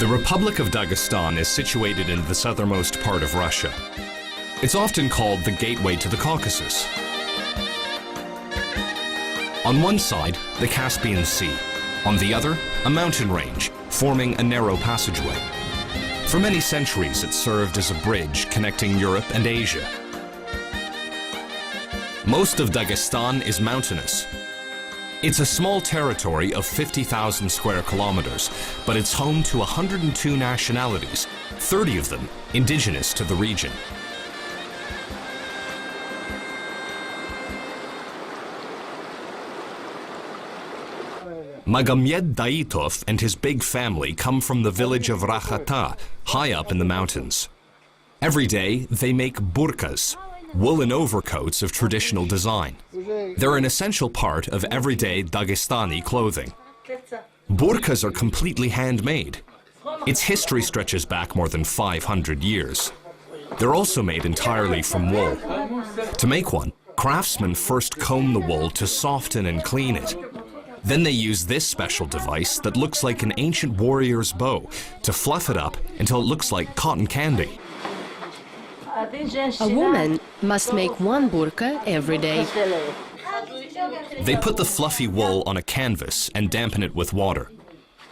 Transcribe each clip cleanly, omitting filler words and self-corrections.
The Republic of Dagestan is situated in the southernmost part of Russia. It's often called the gateway to the Caucasus. On one side, the Caspian Sea. On the other, a mountain range, forming a narrow passageway. For many centuries, it served as a bridge connecting Europe and Asia. Most of Dagestan is mountainous. It's a small territory of 50,000 square kilometers, but it's home to 102 nationalities, 30 of them indigenous to the region. Magomed Daitov and his big family come from the village of Rakhata, high up in the mountains. Every day, they make burkas, woolen overcoats of traditional design. They're an essential part of everyday Dagestani clothing. Burkas are completely handmade. Its history stretches back more than 500 years. They're also made entirely from wool. To make one, craftsmen first comb the wool to soften and clean it. Then they use this special device that looks like an ancient warrior's bow to fluff it up until it looks like cotton candy. A woman must make one burqa every day. They put the fluffy wool on a canvas and dampen it with water.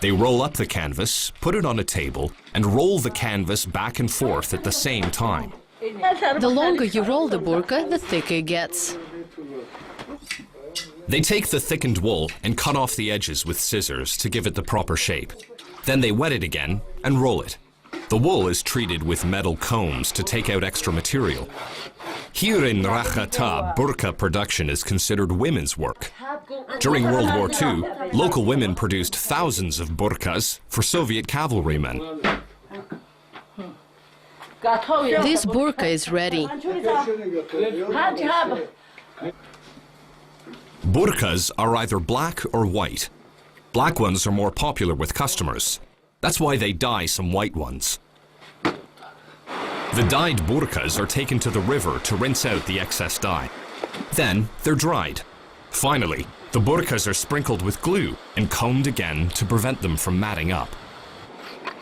They roll up the canvas, put it on a table, and roll the canvas back and forth at the same time. The longer you roll the burqa, the thicker it gets. They take the thickened wool and cut off the edges with scissors to give it the proper shape. Then they wet it again and roll it. The wool is treated with metal combs to take out extra material. Here in Rakhata, burqa production is considered women's work. During World War II, local women produced thousands of burqas for Soviet cavalrymen. This burqa is ready. Burqas are either black or white. Black ones are more popular with customers. That's why they dye some white ones. The dyed burqas are taken to the river to rinse out the excess dye. Then they're dried. Finally, the burqas are sprinkled with glue and combed again to prevent them from matting up.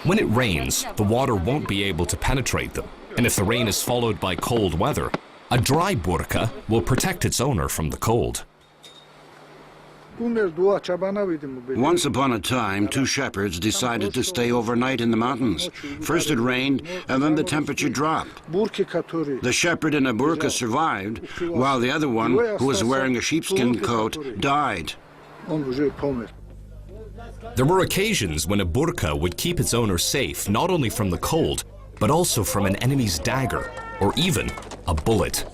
When it rains, the water won't be able to penetrate them, and if the rain is followed by cold weather, a dry burqa will protect its owner from the cold. Once upon a time, two shepherds decided to stay overnight in the mountains. First it rained, and then the temperature dropped. The shepherd in a burqa survived, while the other one, who was wearing a sheepskin coat, died. There were occasions when a burqa would keep its owner safe not only from the cold, but also from an enemy's dagger, or even a bullet.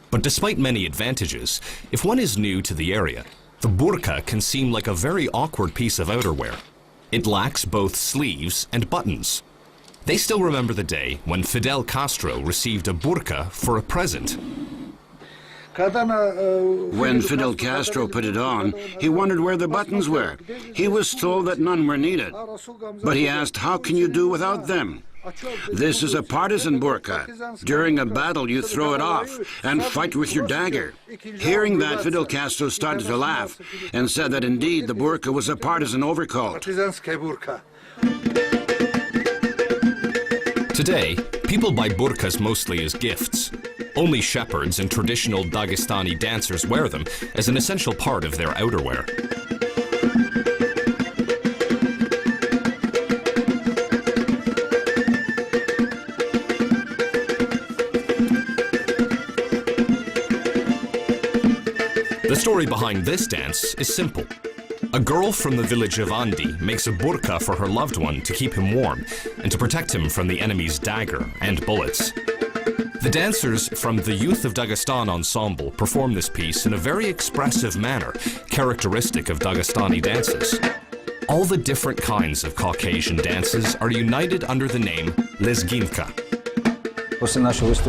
But despite many advantages, if one is new to the area, the burqa can seem like a very awkward piece of outerwear. It lacks both sleeves and buttons. They still remember the day when Fidel Castro received a burqa for a present. When Fidel Castro put it on, he wondered where the buttons were. He was told that none were needed. But he asked, how can you do without them? This is a partisan burqa. During a battle, you throw it off and fight with your dagger. Hearing that, Fidel Castro started to laugh and said that indeed the burqa was a partisan overcoat. Today, people buy burqas mostly as gifts. Only shepherds and traditional Dagestani dancers wear them as an essential part of their outerwear. The story behind this dance is simple. A girl from the village of Andi makes a burqa for her loved one to keep him warm and to protect him from the enemy's dagger and bullets. The dancers from the Youth of Dagestan ensemble perform this piece in a very expressive manner, characteristic of Dagestani dances. All the different kinds of Caucasian dances are united under the name lezginka.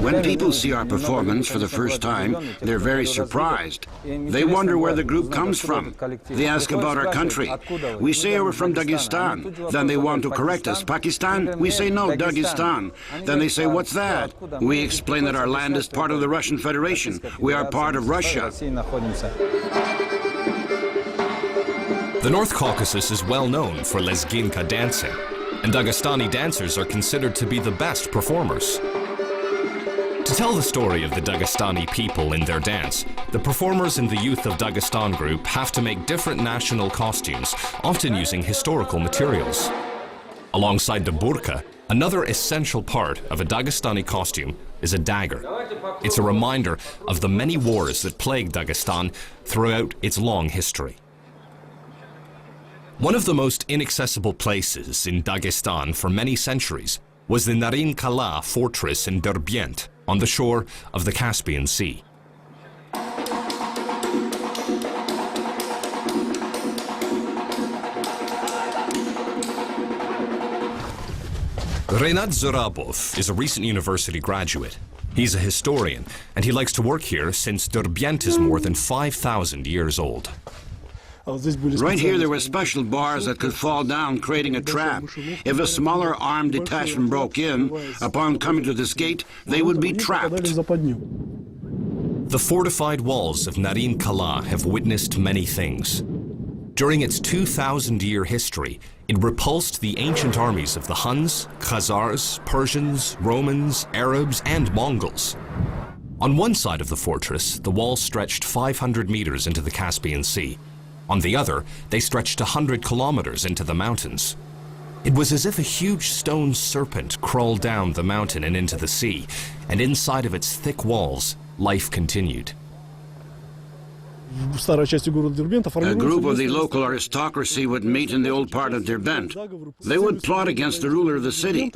When people see our performance for the first time, they're very surprised. They wonder where the group comes from. They ask about our country. We say we're from Dagestan. Then they want to correct us. Pakistan? We say no, Dagestan. Then they say, what's that? We explain that our land is part of the Russian Federation. We are part of Russia. The North Caucasus is well known for lezginka dancing. and Dagestani dancers are considered to be the best performers. To tell the story of the Dagestani people in their dance, the performers in the Youth of Dagestan group have to make different national costumes, often using historical materials. Alongside the burqa, another essential part of a Dagestani costume is a dagger. It's a reminder of the many wars that plagued Dagestan throughout its long history. One of the most inaccessible places in Dagestan for many centuries was the Narin Kala fortress in Derbent, on the shore of the Caspian Sea. Renat Zurabov is a recent university graduate. He's a historian, and he likes to work here since Derbent is more than 5,000 years old. Right here there were special bars that could fall down, creating a trap. If a smaller armed detachment broke in, upon coming to this gate, they would be trapped. The fortified walls of Narin Kala have witnessed many things. During its 2,000-year history, it repulsed the ancient armies of the Huns, Khazars, Persians, Romans, Arabs, and Mongols. On one side of the fortress, the walls stretched 500 meters into the Caspian Sea. On the other, they stretched 100 kilometers into the mountains. It was as if a huge stone serpent crawled down the mountain and into the sea, and inside of its thick walls, life continued. A group of the local aristocracy would meet in the old part of Derbent. They would plot against the ruler of the city.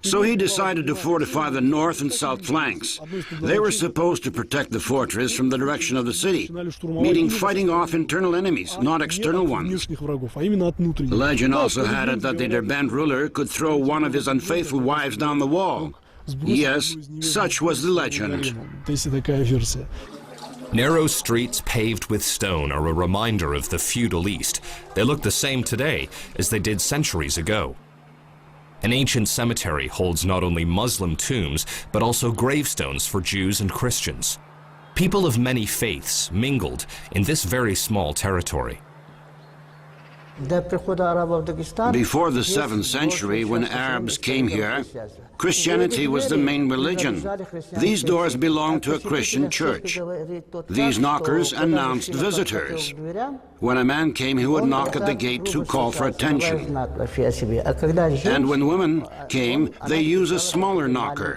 So he decided to fortify the north and south flanks. They were supposed to protect the fortress from the direction of the city, meaning fighting off internal enemies, not external ones. Legend also had it that the Derbent ruler could throw one of his unfaithful wives down the wall. Yes, such was the legend. Narrow streets paved with stone are a reminder of the feudal East. They look the same today as they did centuries ago. An ancient cemetery holds not only Muslim tombs, but also gravestones for Jews and Christians. People of many faiths mingled in this very small territory. Before the 7th century, when Arabs came here, Christianity was the main religion. These doors belonged to a Christian church. These knockers announced visitors. When a man came, he would knock at the gate to call for attention. And when women came, they used a smaller knocker.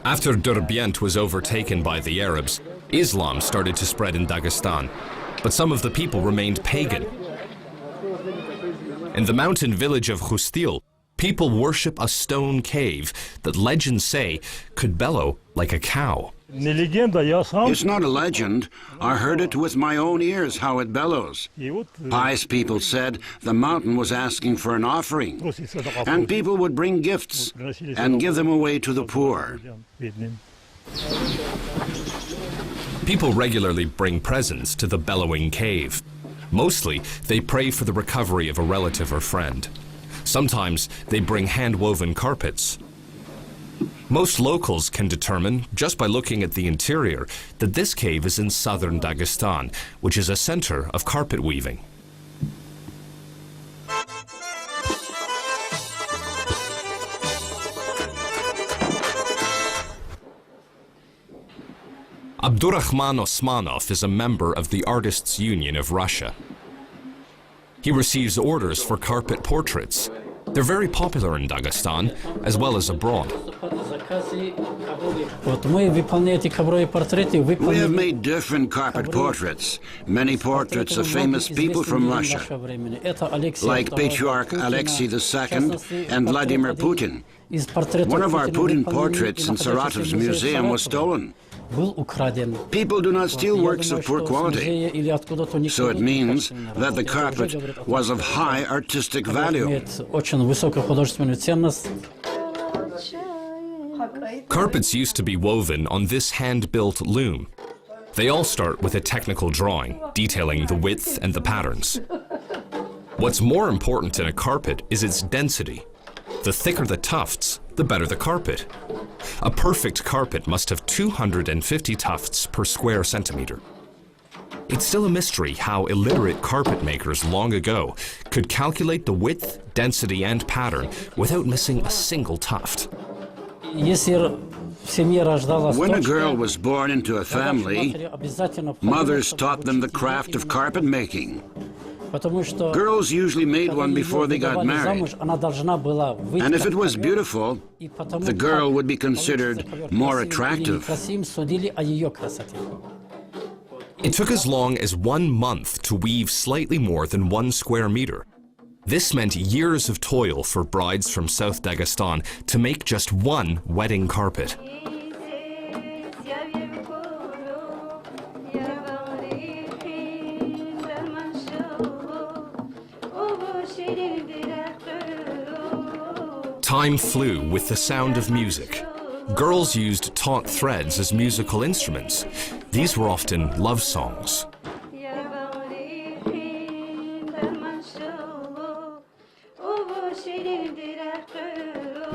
After Derbent was overtaken by the Arabs, Islam started to spread in Dagestan. But some of the people remained pagan. In the mountain village of Khustil, people worship a stone cave that legends say could bellow like a cow. It's not a legend. I heard it with my own ears how it bellows. Pious people said the mountain was asking for an offering, and people would bring gifts and give them away to the poor. People regularly bring presents to the bellowing cave. Mostly, they pray for the recovery of a relative or friend. Sometimes, they bring hand-woven carpets. Most locals can determine, just by looking at the interior, that this cave is in southern Dagestan, which is a center of carpet weaving. Abdurrahman Osmanov is a member of the Artists' Union of Russia. He receives orders for carpet portraits. They're very popular in Dagestan, as well as abroad. We have made different carpet portraits, many portraits of famous people from Russia, like Patriarch Alexei II and Vladimir Putin. One of our Putin portraits in Saratov's museum was stolen. People do not steal works of poor quality, so it means that the carpet was of high artistic value. Carpets used to be woven on this hand-built loom. They all start with a technical drawing, detailing the width and the patterns. What's more important in a carpet is its density. The thicker the tufts, the better the carpet. A perfect carpet must have 250 tufts per square centimeter. It's still a mystery how illiterate carpet makers long ago could calculate the width, density, and pattern without missing a single tuft. When a girl was born into a family, mothers taught them the craft of carpet making. Girls usually made one before they got married. And if it was beautiful, the girl would be considered more attractive. It took as long as 1 month to weave slightly more than 1 square meter. This meant years of toil for brides from South Dagestan to make just one wedding carpet. Time flew with the sound of music. Girls used taut threads as musical instruments. These were often love songs.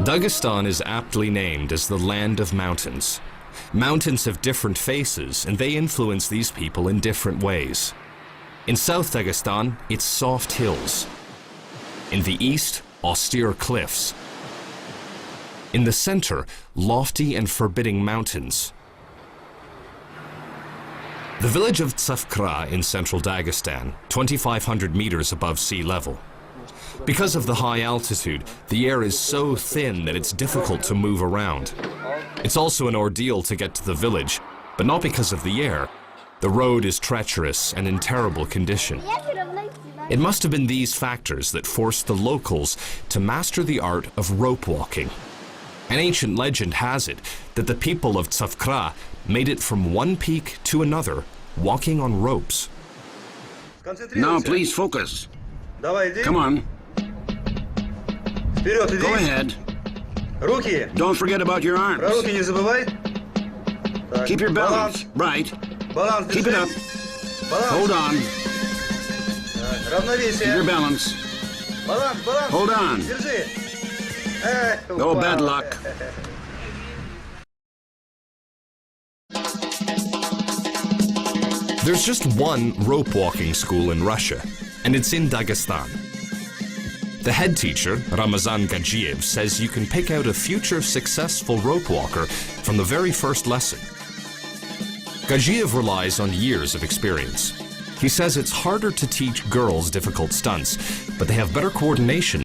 Dagestan is aptly named as the land of mountains. Mountains have different faces, and they influence these people in different ways. In South Dagestan, it's soft hills. In the east, austere cliffs. In the center, lofty and forbidding mountains. The village of Tsavkra in central Dagestan, 2,500 meters above sea level. Because of the high altitude, the air is so thin that it's difficult to move around. It's also an ordeal to get to the village, but not because of the air. The road is treacherous and in terrible condition. It must have been these factors that forced the locals to master the art of rope walking. An ancient legend has it that the people of Tsavkra made it from one peak to another, walking on ropes. Now please focus. Come on. Go ahead. Don't forget about your arms. Keep your balance. Right. Keep it up. Hold on. Keep your balance. Hold on. Oh, bad luck. There's just one rope walking school in Russia, and it's in Dagestan. The head teacher, Ramazan Gajiev, says you can pick out a future successful rope walker from the very first lesson. Gajiev relies on years of experience. He says it's harder to teach girls difficult stunts, but they have better coordination